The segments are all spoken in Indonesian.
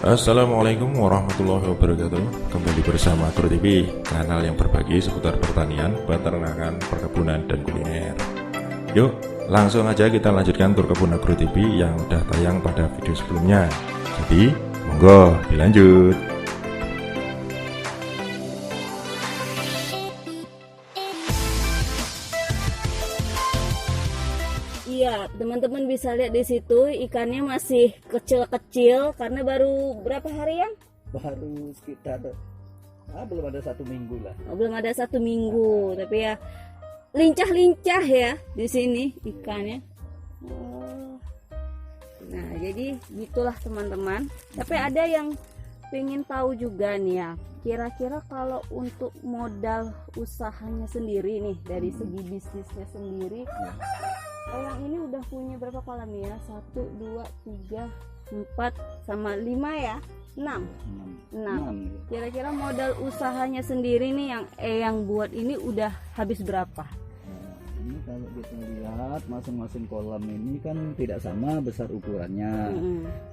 Assalamualaikum warahmatullahi wabarakatuh. Kembali bersama Agro TV, kanal yang berbagi seputar pertanian, peternakan, perkebunan, dan kuliner. Yuk, langsung aja kita lanjutkan tur kebun Agro TV yang udah tayang pada video sebelumnya. Jadi, monggo dilanjut. Iya, teman-teman bisa lihat di situ ikannya masih kecil-kecil karena baru berapa hari ya? Baru sekitar belum ada 1 minggu lah. Belum ada 1 minggu, tapi ya lincah-lincah ya di sini ikannya. Nah, jadi gitulah teman-teman. Tapi ada yang pengen tahu juga nih ya, kira-kira kalau untuk modal usahanya sendiri nih dari segi bisnisnya sendiri. Yang ini udah punya berapa kolam ya? 1, 2, 3, 4 sama 5 ya? 6. Kira-kira modal usahanya sendiri nih yang buat ini udah habis berapa? Nah, ini kalau kita lihat masing-masing kolam ini kan tidak sama besar ukurannya.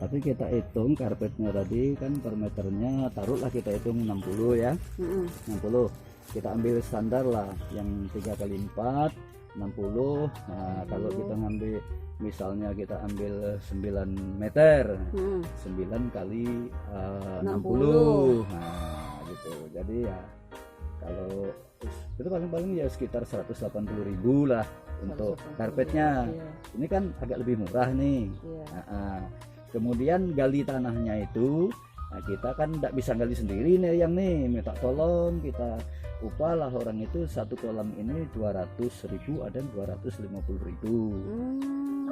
Tapi kita hitung karpetnya tadi kan per meternya, taruhlah kita hitung 60 ya. 60. Kita ambil standar lah yang 3x4 60. Nah, kalau kita ngambil misalnya kita ambil 9 meter, 9 kali 60. Nah, gitu. Jadi ya kalau itu paling ya sekitar 180.000 lah untuk karpetnya. Ini kan agak lebih murah nih. Kemudian gali tanahnya itu, nah kita kan tidak bisa gali sendiri nih yang nih, minta tolong kita upah lah orang itu. Satu kolam ini 200.000, ada yang 250.000.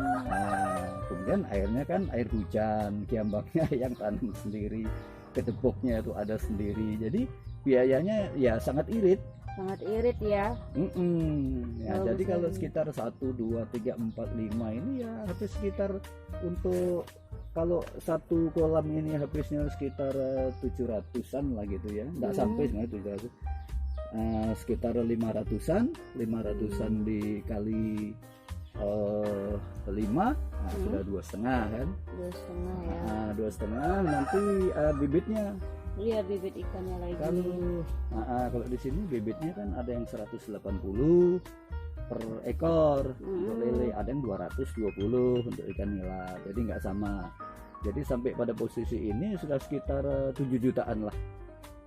Nah, kemudian airnya kan air hujan, kiambangnya yang tanam sendiri, kedeboknya itu ada sendiri, jadi biayanya ya sangat irit Ya. Ya, jadi kalau sekitar 1, 2, 3, 4, 5 ini ya habis sekitar, untuk kalau satu kolam ini habisnya sekitar 700-an lah gitu ya, nggak sampai sebenarnya 700. Sekitar 500-an dikali 5, sudah 2,5 kan? 2,5 ya. 2,5 nanti bibitnya. Iya, bibit ikannya lagi. Kalau di sini bibitnya kan ada yang 180 per ekor untuk lele, ada yang 220 untuk ikan nila, jadi nggak sama. Jadi sampai pada posisi ini sudah sekitar 7 jutaan lah.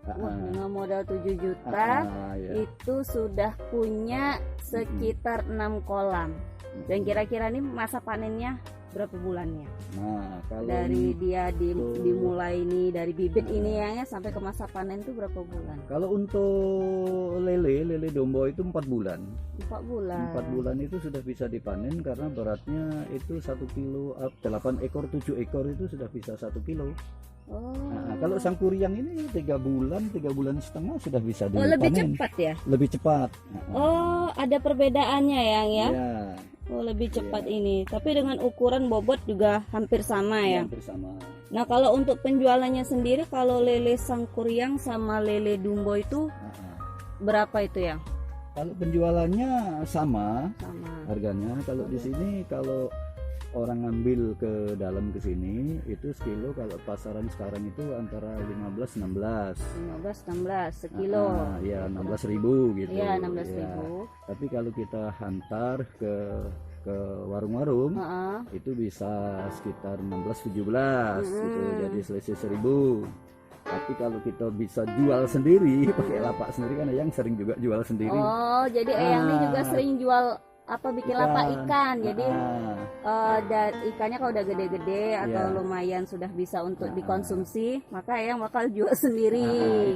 Dengan modal 7 juta itu sudah punya sekitar 6 kolam. Dan kira-kira nih masa panennya berapa bulannya? Nah, kalau dari dia dimulai nih dari bibit ini ya sampai ke masa panen itu berapa bulan? Kalau untuk lele dombo itu 4 bulan. 4 bulan. 4 bulan itu sudah bisa dipanen karena beratnya itu 1 kilo, 8 ekor 7 ekor itu sudah bisa 1 kilo. Kalau sangkuriang ini 3 bulan 3,5 bulan sudah bisa dipanen. Lebih cepat ya? Lebih cepat. Ada perbedaannya ya? Ya. Lebih cepat ini. Tapi dengan ukuran bobot juga hampir sama ya? Hampir sama. Nah, kalau untuk penjualannya sendiri, kalau lele sangkuriang sama lele dumbo itu berapa itu ya? Kalau penjualannya sama. Harganya. Kalau di sini kalau orang ngambil ke dalam ke sini itu sekilo, kalau pasaran sekarang itu antara 15-16 sekilo. Ya 16.000 gitu. Iya, 16.000. Tapi kalau kita hantar ke warung-warung itu bisa sekitar 16-17 gitu, jadi selisih 1.000. Tapi kalau kita bisa jual sendiri pakai lapak sendiri, kan yang sering juga jual sendiri. Jadi Eyang ini juga sering jual bikin lapak ikan. Jadi ikannya kalau udah gede-gede atau lumayan sudah bisa untuk dikonsumsi, maka yang bakal jual sendiri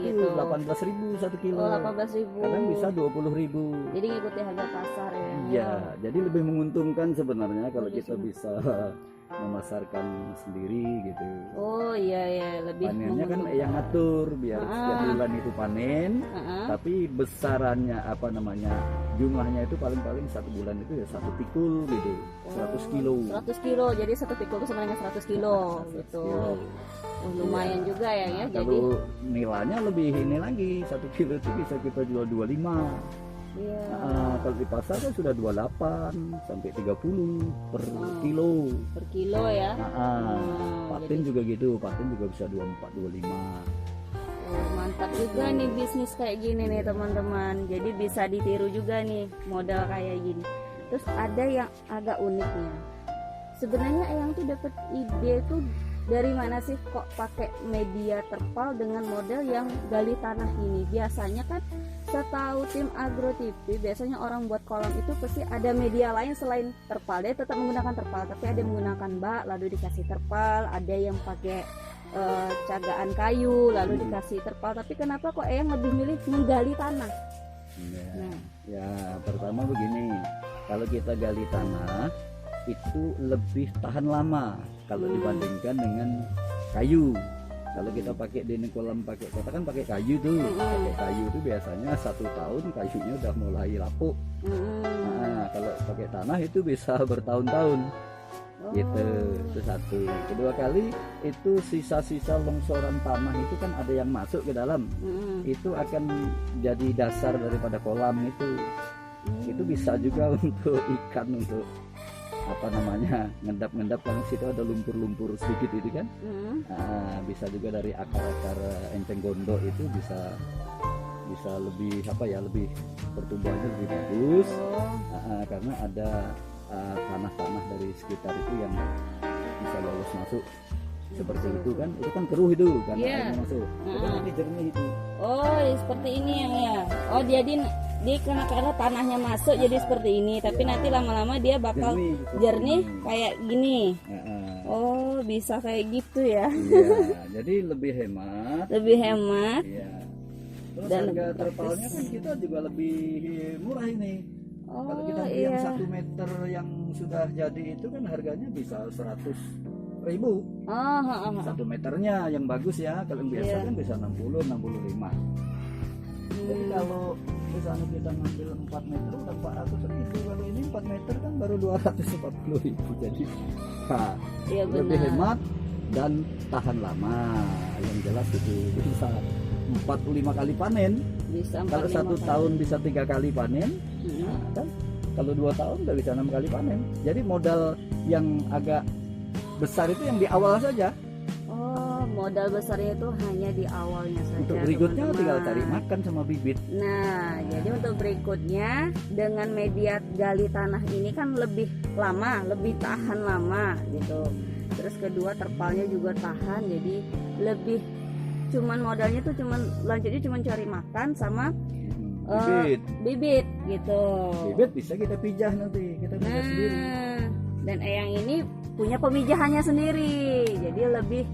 gitu. 18.000 1 kilo. 18.000. Kadang bisa 20.000. Jadi ngikuti harga pasar ya. Iya, jadi lebih menguntungkan sebenarnya kalau kita bisa memasarkan sendiri gitu. Iya, lebih panennya kan yang ngatur biar setiap bulan itu panen. Tapi besarannya jumlahnya itu paling 1 bulan itu ya 1 pikul gitu, 100 kilo. 100 kilo, jadi 1 pikul itu sama dengan 100 kilo gitu. Lumayan juga ya. Kalau nilainya lebih ini lagi, 1 kilo itu bisa kita jual 25. Iya. Kalau di pasar kan sudah 28 sampai 30 per kilo. Per kilo ya. Patin juga gitu, patin juga bisa 24 25. Oh, mantap juga nih bisnis kayak gini nih teman-teman. Jadi bisa ditiru juga nih modal kayak gini. Terus ada yang agak uniknya. Sebenarnya Eyang tuh dapat ide tuh dari mana sih kok pakai media terpal dengan model yang gali tanah ini? Biasanya kan setahu tim Agro TV, biasanya orang buat kolam itu pasti ada media lain selain terpal. Dia tetap menggunakan terpal, tapi ada yang menggunakan bak lalu dikasih terpal, ada yang pakai cagaan kayu lalu dikasih terpal. Tapi kenapa kok Eyang lebih milih menggali tanah? Ya, pertama begini, kalau kita gali tanah itu lebih tahan lama kalau dibandingkan dengan kayu. Kalau kita pakai di kolam pakai kita kan pakai kayu tuh, pakai kayu itu biasanya 1 tahun kayunya udah mulai lapuk. Nah, kalau pakai tanah itu bisa bertahun-tahun. Gitu, itu satu. Kedua kali itu sisa-sisa longsoran tanah itu kan ada yang masuk ke dalam, itu akan jadi dasar daripada kolam itu. Itu bisa juga untuk ikan, untuk apa namanya, ngendap-ngendap kan situ ada lumpur-lumpur sedikit itu kan. Bisa juga dari akar-akar enceng gondok itu bisa lebih apa ya, lebih pertumbuhannya lebih bagus. Karena ada tanah-tanah dari sekitar itu yang bisa lolos masuk seperti itu kan keruh itu karena airnya masuk. Itu nanti jernih itu. Oh, seperti ini ya. Oh, jadi dia karena tanahnya masuk jadi seperti ini, tapi nanti lama-lama dia bakal jernih kayak gini. Oh, bisa kayak gitu ya. Iya, jadi lebih hemat. Lebih hemat. Iya. Terus harga terpalnya kan kita juga lebih murah ini. Kalau kita beli yang 1 meter yang sudah jadi itu kan harganya bisa 100.000. 1 meternya yang bagus ya. Kalau yang biasa kan bisa 60, 65. Jadi kalau misalnya kita ngambil 4 meter udah 400.000. Kalau ini 4 meter kan baru 240.000. Jadi lebih hemat dan tahan lama. Yang jelas itu bisa 45 kali panen. Kalau 1 tahun bisa 3 kali panen, kan? Kalau 2 tahun udah bisa 6 kali panen. Jadi modal yang agak besar itu yang di awal saja. Oh, modal besarnya itu hanya di awalnya saja. Untuk berikutnya tinggal cari makan sama bibit. Nah, jadi untuk berikutnya dengan media gali tanah ini kan lebih lama, lebih tahan lama gitu. Terus kedua terpalnya juga tahan, jadi lebih cuman modalnya tuh lanjutnya cari makan sama bibit gitu. Bibit bisa kita pijah nanti, kita pijah sendiri. Dan Eyang ini punya pemijahannya sendiri, jadi lebih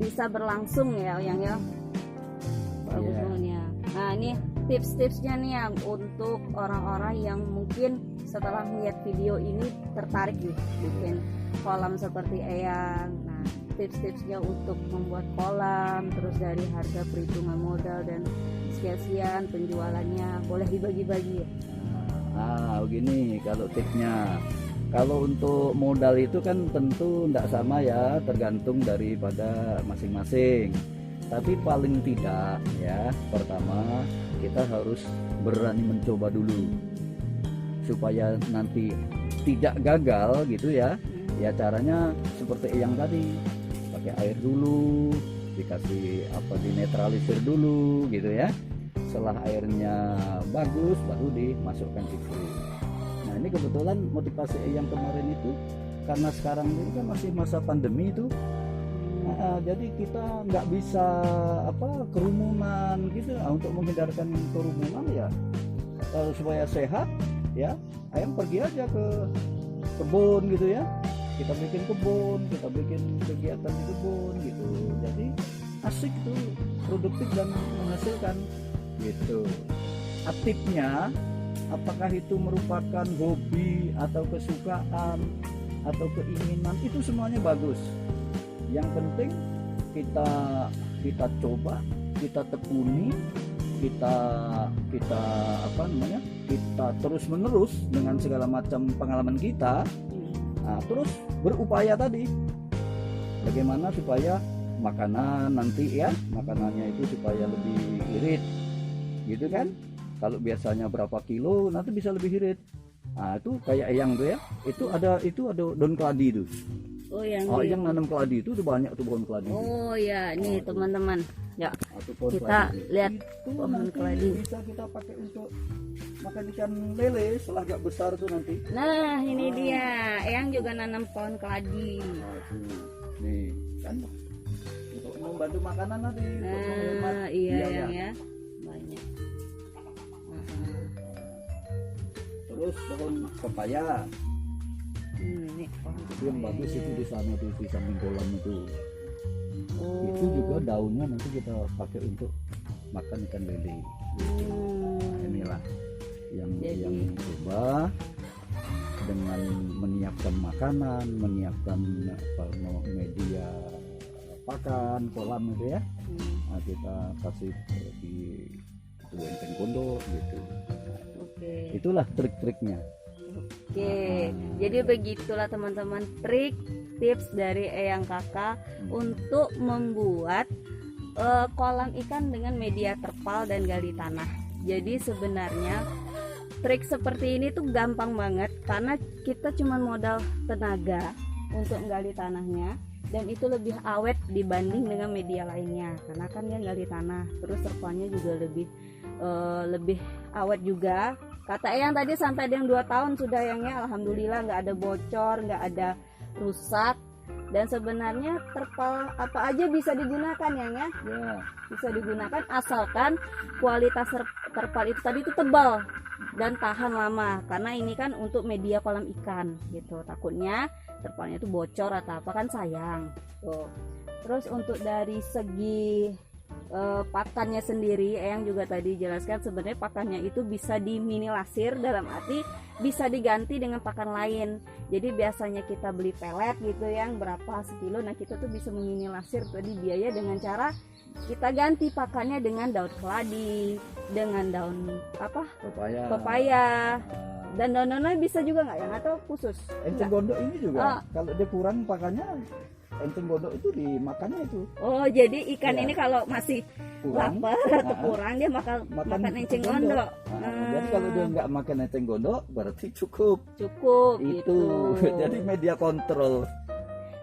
bisa berlangsung ya Eyang ya. Bagus banget. Nah, ini tips-tipsnya nih yang untuk orang-orang yang mungkin setelah melihat video ini tertarik nih bikin kolam seperti Eyang. Nah, tips-tipsnya untuk membuat kolam, terus dari harga perhitungan modal dan sekian penjualannya, boleh dibagi-bagi ya? Begini kalau tipsnya. Kalau untuk modal itu kan tentu tidak sama ya, tergantung daripada masing-masing. Tapi paling tidak ya, pertama kita harus berani mencoba dulu supaya nanti tidak gagal gitu ya. Ya caranya seperti yang tadi, pakai air dulu, dikasih dinetralisir dulu gitu ya. Setelah airnya bagus baru dimasukkan tisu. Nah, ini kebetulan motivasi yang kemarin itu karena sekarang ini kan masih masa pandemi itu. Jadi kita nggak bisa kerumunan gitu. Untuk menghindarkan kerumunan ya supaya sehat ya, Ayang pergi aja ke kebun gitu ya. Kita bikin kebun, kita bikin kegiatan di kebun gitu. Jadi asik tuh, produktif dan menghasilkan gitu. Aktifnya apakah itu merupakan hobi atau kesukaan atau keinginan, itu semuanya bagus. Yang penting kita coba, kita tekuni, kita terus menerus dengan segala macam pengalaman kita. Nah, terus berupaya tadi bagaimana supaya makanan nanti ya, makanannya itu supaya lebih irit gitu kan. Kalau biasanya berapa kilo, nanti bisa lebih irit. Nah, itu kayak yang tuh ya. Itu ada daun keladi tuh. Oh, yang Yang nanam keladi itu udah banyak tuh pohon keladi. Oh ya, nih teman-teman. Ya, Atau pohon kita keladi. lihat Itu pohon nanti keladi. bisa kita pakai untuk makan ikan lele setelah agak besar tuh nanti. Nah, ini dia. Eyang juga nanam pohon keladi. Nah, itu. Nih, kan untuk membantu makanan nanti. Untuk menghemat Nah, iya biaya. yang ya. Banyak. Terus pohon pepaya. Ini pohon Itu yang bagus itu di sana tuh, di samping kolam itu. Oh. Itu juga daunnya nanti kita pakai untuk makan ikan lele. Inilah yang coba dengan menyiapkan makanan, menyiapkan media pakan kolam itu ya. Nah, kita kasih di Enteng Gondok gitu. Oke. Itulah trik-triknya. Oke, jadi begitulah teman-teman trik tips dari Eyang Kakak untuk membuat kolam ikan dengan media terpal dan gali tanah. Jadi sebenarnya trik seperti ini tuh gampang banget karena kita cuma modal tenaga untuk menggali tanahnya, dan itu lebih awet dibanding dengan media lainnya karena kan dia gali tanah, terus terpalnya juga lebih awet juga. Kata Eyang tadi sampai ada yang 2 tahun sudah Eyangnya, alhamdulillah nggak ada bocor, nggak ada rusak. Dan sebenarnya terpal apa aja bisa digunakan Yang ya, bisa digunakan asalkan kualitas terpal itu tadi itu tebal dan tahan lama, karena ini kan untuk media kolam ikan gitu, takutnya terpalnya itu bocor atau apa kan sayang tuh. Terus untuk dari segi pakannya sendiri, Eyang juga tadi jelaskan sebenarnya pakannya itu bisa diminimalisir, dalam arti bisa diganti dengan pakan lain. Jadi biasanya kita beli pelet gitu yang berapa sekilo, nah kita tuh bisa meminimalisir tadi biaya dengan cara kita ganti pakannya dengan daun keladi, dengan daun apa pepaya. Dan daun-daun bisa juga nggak yang atau khusus? Enteng Gondok ini juga kalau dia kurang pakannya, Enteng Gondok itu dimakannya itu. Oh, jadi ikan ini kalau masih Kurang, lapar atau kurang dia makan enceng gondok. Jadi kalau dia nggak makan enceng gondok berarti cukup itu. Gitu. Jadi media kontrol.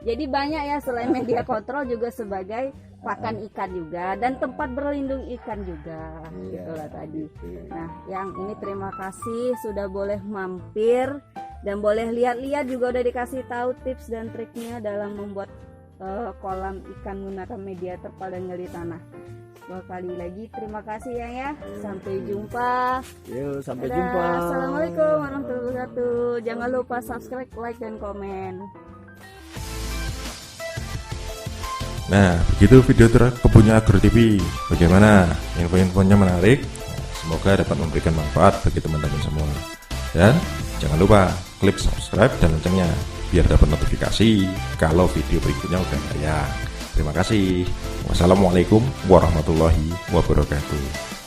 Jadi banyak ya, selain media kontrol juga sebagai pakan ikan juga dan tempat berlindung ikan juga. Itulah tadi. Nah, yang ini terima kasih sudah boleh mampir dan boleh lihat-lihat juga udah dikasih tahu tips dan triknya dalam membuat kolam ikan menggunakan media terpal dan gali tanah. Sekali lagi terima kasih ya. Sampai jumpa. Yuk, sampai Dadah. jumpa. Assalamualaikum warahmatullahi wabarakatuh. Jangan lupa subscribe, like, dan komen. Nah, begitu video terkebunnya Agro TV. Bagaimana? Info-infonya menarik? Semoga dapat memberikan manfaat bagi teman-teman semua. Dan jangan lupa klik subscribe dan loncengnya biar dapat notifikasi kalau video berikutnya udah tayang. Terima kasih. Wassalamualaikum warahmatullahi wabarakatuh.